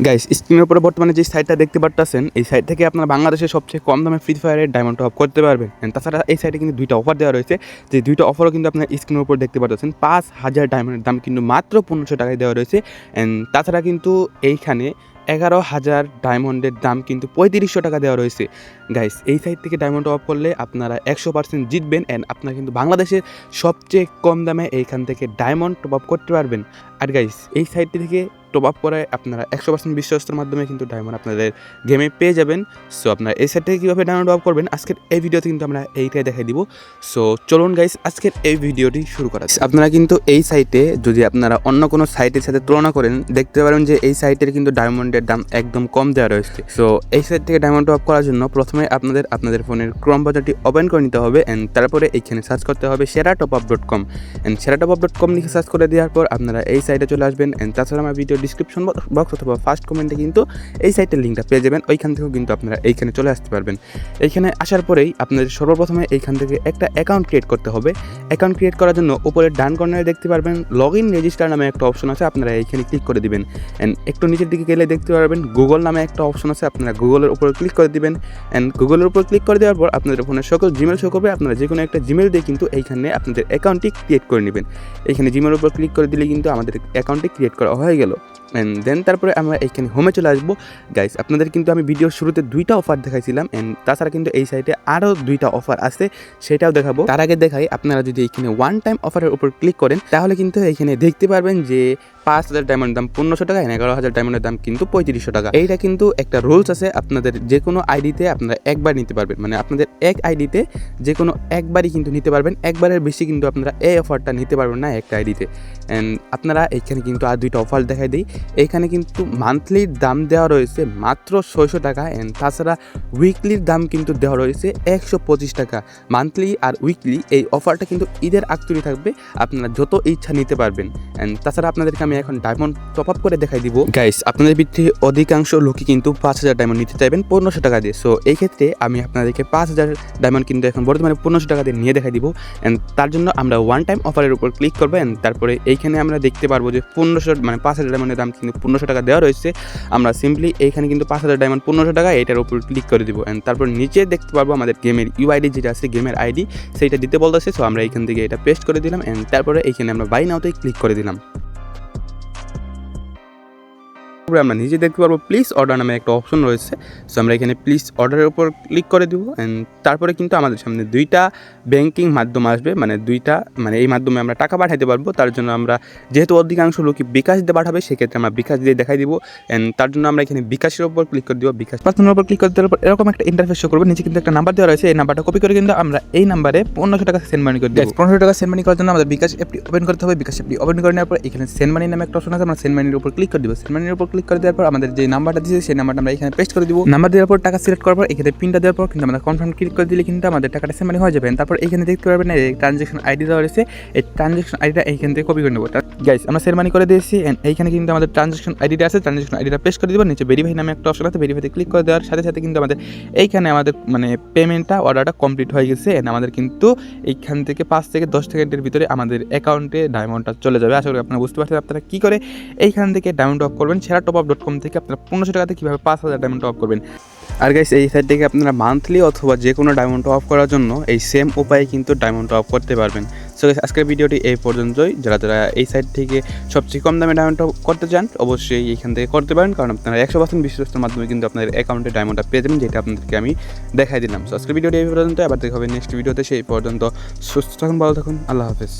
Guys, স্ক্রিনের উপরে বর্তমানে যে সাইটটা দেখতে পারতেছেন, এই সাইট থেকে আপনারা বাংলাদেশের সবচেয়ে কম দামে ফ্রি ফায়ারের ডায়মন্ড টপ করতে পারবেন। তাছাড়া এই সাইটে কিন্তু দুইটা অফার দেওয়া রয়েছে, যে দুইটা অফারও কিন্তু আপনার স্ক্রিনের উপর দেখতে পাচ্ছেন। 5,000 ডায়মন্ডের দাম কিন্তু মাত্র 1500 টাকায় দেওয়া রয়েছে। তাছাড়া কিন্তু এইখানে 11,000 ডায়মন্ডের দাম কিন্তু 3500 টাকা দেওয়া রয়েছে। গাইস, এই সাইট থেকে ডায়মন্ড টপ করলে আপনারা 100% জিতবেন, আপনারা কিন্তু বাংলাদেশের সবচেয়ে কম দামে এইখান থেকে ডায়মন্ড টপ আপ করতে পারবেন। আর গাইস, এই সাইটটি থেকে টপ আপ করে আপনারা 100% বিশ্বস্তের মাধ্যমে কিন্তু ডায়মন্ড আপনাদের গেমে পেয়ে যাবেন। সো আপনারা এই সাইট থেকে কীভাবে ডায়মন্ড টপ আপ করবেন আজকের এই ভিডিওতে কিন্তু আমরা এইটাই দেখাই দিব। সো চলুন গাইস, আজকের এই ভিডিওটি শুরু করা। আপনারা কিন্তু এই সাইটে যদি আপনারা অন্য কোনো সাইটের সাথে তুলনা করেন, দেখতে পারেন যে এই সাইটের কিন্তু ডায়মন্ডের দাম একদম কম দেওয়া রয়েছে। সো এই সাইট থেকে ডায়মন্ড টপ আপ করার জন্য প্রথমে আপনাদের ফোনের ক্রোম ব্রাউজারটি ওপেন করে নিতে হবে, তারপরে এইখানে সার্চ করতে হবে seratopUp.com। seratopUp.com লিখে সার্চ করে দেওয়ার পর আপনারা এই সাইটে চলে আসবেন। তাছাড়া আমার ভিডিও ডিসক্রিপশন বক্স অথবা ফার্স্ট কমেন্টে কিন্তু এই সাইটের লিঙ্কটা পেয়ে যাবেন। ওইখান থেকেও কিন্তু আপনারা এইখানে চলে আসতে পারবেন। এইখানে আসার পরেই আপনাদের সর্বপ্রথমে এইখান থেকে একটা অ্যাকাউন্ট ক্রিয়েট করতে হবে। অ্যাকাউন্ট ক্রিয়েট করার জন্য উপরের ডান কর্নারে দেখতে পারবেন লগ ইন রেজিস্টার নামে একটা অপশন আছে, আপনারা এইখানে ক্লিক করে দিবেন। একটু নিচের দিকে গেলে দেখতে পারবেন গুগল নামে একটা অপশন আছে, আপনারা গুগলের উপর ক্লিক করে দিবেন। গুগলের উপর ক্লিক করে দেওয়ার পর আপনাদের ফোনের সকল জিমেল শো করবে, আপনারা যে কোনো একটা জিমেল দিয়ে কিন্তু এইখানে আপনাদের অ্যাকাউন্টটি ক্রিয়েট করে নেবেন। এইখানে জিমেলের উপর ক্লিক করে দিলে কিন্তু আমাদের অ্যাকাউন্টটি ক্রিয়েট করা হয়ে গেল। দেন তারপরে আমরা এইখানে হোমে চলে আসবো। গাইস, আপনাদের কিন্তু আমি ভিডিওর শুরুতে দুইটা অফার দেখাইছিলাম, তাছাড়া কিন্তু এই সাইটে আরও দুইটা অফার আছে, সেটাও দেখাবো। তার আগে দেখাই, আপনারা যদি এইখানে ওয়ান টাইম অফারের উপর ক্লিক করেন তাহলে কিন্তু এইখানে দেখতে পারবেন যে 5,000 ডায়মন্ডের দাম 1500 টাকা, 11,000 ডায়মন্ডের দাম কিন্তু 3500 টাকা। এইটা কিন্তু একটা রুলস আছে, আপনাদের যে কোনো আইডিতে আপনারা একবার নিতে পারবেন, মানে আপনাদের এক আইডিতে যে কোনো একবারই কিন্তু নিতে পারবেন, একবারের বেশি কিন্তু আপনারা এই অফারটা নিতে পারবেন না একটা আইডিতে। আপনারা এইখানে কিন্তু আর দুইটা অফার দেখাই দিই। এইখানে কিন্তু মান্থলির দাম দেওয়া রয়েছে মাত্র 600 টাকা, তাছাড়া উইকলির দাম কিন্তু দেওয়া রয়েছে 125 টাকা। মান্থলি আর উইকলি এই অফারটা কিন্তু ঈদের আগতুরি থাকবে, আপনারা যত ইচ্ছা নিতে পারবেন। তাছাড়া আপনাদেরকে আমি এখন ডায়মন্ড টপ আপ করে দেখাই দিব। গাইস, আপনাদের ভিতরে অধিকাংশ লোকই কিন্তু 5,000 ডায়মন্ড নিতে চাইবেন 1500 টাকা দিয়ে। সো এই ক্ষেত্রে আমি আপনাদেরকে 5,000 ডায়মন্ড কিন্তু এখন বর্তমানে 1500 টাকা দিয়ে নিয়ে দেখাই দিব। তার জন্য আমরা ওয়ান টাইম অফারের উপর ক্লিক করবেন, তারপরে এইখানে আমরা দেখতে পারবো যে 5,000 ডায়মন্ডের দাম কিন্তু 1500 টাকা দেওয়া রয়েছে। আমরা সিম্পলি এইখানে কিন্তু 5,000 ডায়মন্ড 1500 টাকা এটার উপর ক্লিক করে দিব। তারপর নিচে দেখতে পারবো আমাদের গেমের ইউআইডি যেটা আছে, গেমের আইডি, সেইটা দিতে বলতেছে। সো আমরা এইখান থেকে এটা পেস্ট করে দিলাম, তারপরে এইখানে আমরা বাই নাওতে ক্লিক করে দিলাম। আমরা নিজে দেখতে পারবো প্লিজ অর্ডার নামে একটা অপশন রয়েছে। সো আমরা এখানে প্লিজ অর্ডারের উপর ক্লিক করে দেবো। তারপরে কিন্তু আমাদের সামনে দুইটা ব্যাংকিং মাধ্যম আসবে, মানে এই মাধ্যমে আমরা টাকা পাঠাইতে পারবো। তার জন্য আমরা যেহেতু অধিকাংশ লোকই বিকাশ দিয়ে পাঠাবে, সেক্ষেত্রে আমরা বিকাশ দিয়ে দেখাই দিব। তার জন্য আমরা এখানে বিকাশের উপর ক্লিক করে দিব। বিকাশ পার্সনের উপর ক্লিক করে দেওয়ার পর এরকম একটা ইন্টারফেস শো করবে। নিচে কিন্তু একটা নাম্বার দেওয়া রয়েছে, এই নাম্বারটা কপি করে কিন্তু আমরা এই নাম্বারে 1500 টাকা সেন্ড মানি করে দেবো। 1500 টাকা সেন্ড মানি করার জন্য আমাদের বিকাশ অ্যাপটি ওপেন করতে হবে। বিকাশ অ্যাপটি ওপেন করে নেওয়ার পর এখানে সেন্ড মানি নামে একটা অপশন আছে, আমরা সেন্ড মানির উপর ক্লিক করে দিব। সেন্ড মানির উপর ক্লিক করে দেওয়ার পর আমাদের যে নাম্বারটা দিয়েছে সেই নাম্বারটা আমরা এখানে পেস্ট করে দিব। নাম্বার দেওয়ার পর টাকা সিলেক্ট করার পর এখানে পিনটা দেওয়ার পর কিন্তু আমরা কনফার্ম ক্লিক করে দিলে কিন্তু আমাদের টাকাটা সেন্ড মানি হয়ে যাবে। তারপর এখানে দেখতে পারবেন এই ট্রানজ্যাকশন আইডি দেওয়া রয়েছে, এই ট্রানজ্যাকশন আইডিটা এইখান থেকে কপি করে নেব। গাইস, আমরা সেন্ড মানি করে দিয়েছি, এইখানে কিন্তু আমাদের ট্রানজ্যাকশন আইডিটা আছে, ট্রানজ্যাকশন আইডিটা পেস্ট করে দিব। নিচে ভেরিফাই নামে একটা অপশন আছে, ভেরিফাইতে ক্লিক করে দেওয়ার সাথে সাথে কিন্তু আমাদের এইখানে আমাদের পেমেন্টটা অর্ডারটা কমপ্লিট হয়ে গেছে। আমাদের কিন্তু এইখান থেকে 5 থেকে 10 সেকেন্ডের ভিতরে আমাদের অ্যাকাউন্টে ডায়মন্ডটা চলে যাবে। আশা করি আপনারা বুঝতে পারছেন আপনারা কী করে এইখান থেকে ডায়মন্ড টপ করবেন। seratopUp.com থেকে আপনারা 1500 টাকাতে কীভাবে 5,000 ডায়মন্ড টপ করবেন। আর গাইস, এই সাইট থেকে আপনারা মান্থলি অথবা যে কোনো ডায়মন্ড টপ করার জন্য এই সেম উপায়ে কিন্তু ডায়মন্ড টপ করতে পারবেন। সো গাইস, আজকের ভিডিওটি এই পর্যন্তই। যারা এই সাইট থেকে সবচেয়ে কম দামে ডায়মন্ড টপ করতে চান অবশ্যই এইখান থেকে করতে পারেন, কারণ আপনারা 100% বিশ্বস্তের মাধ্যমে কিন্তু আপনাদের অ্যাকাউন্টে ডায়মন্ডটা পেয়ে যাবেন, যেটা আপনাদেরকে আমি দেখাই দিলাম। সো আজকের ভিডিওটি এই পর্যন্ত, আবার দেখা হবে নেক্সট ভিডিওতে। সেই পর্যন্ত সুস্থ থাকুন, ভালো থাকুন, আল্লাহ হাফেজ।